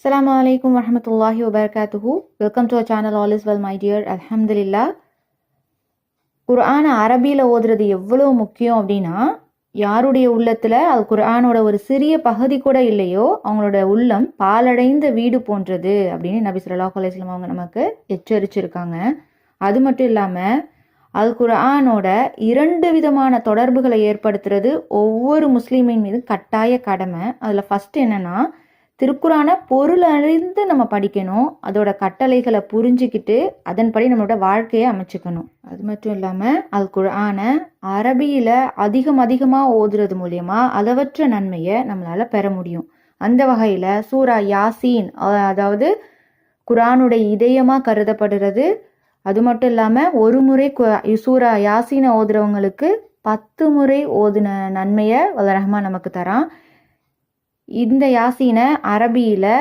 Assalamu alaikum warahmatullahi wabarakatuhu. Welcome to our channel. All is well, my dear. Alhamdulillah. குர்ஆன அரபியில் ஓதுறது எவ்வளோ முக்கியம் அப்படின்னா, யாருடைய உள்ளத்தில் அது குர்ஆனோட ஒரு சிறிய பகுதி கூட இல்லையோ அவங்களோட உள்ளம் பாலடைந்த வீடு போன்றது அப்படின்னு நபி ஸல்லல்லாஹு அலைஹி வஸல்லம் அவங்க நமக்கு எச்சரிச்சிருக்காங்க. அது மட்டும் இல்லாமல் அல் குர்ஆனோட 2 விதமான தொடர்புகளை ஏற்படுத்துறது ஒவ்வொரு முஸ்லீமின் மீது கட்டாய கடமை. அதில் ஃபஸ்ட்டு என்னென்னா, திருக்குறானை பொருள் அறிந்து நம்ம படிக்கணும், அதோட கட்டளைகளை புரிஞ்சுக்கிட்டு அதன்படி நம்மளோட வாழ்க்கையை அமைச்சுக்கணும். அது மட்டும் இல்லாமல் அல் குர்ஆனை அரபியில் அதிகமாக ஓதுறது மூலயமா அளவற்ற நன்மையை நம்மளால் பெற முடியும். அந்த வகையில் சூரா யாசீன், அதாவது குர்ஆனுடைய இதயமாக கருதப்படுறது. அது மட்டும் இல்லாமல் ஒரு முறை சூரா யாசீனை ஓதுறவங்களுக்கு 10 முறை ஓதுன நன்மையை ரஹ்மான் நமக்கு தரான். இந்த யாசீனை அரபியில்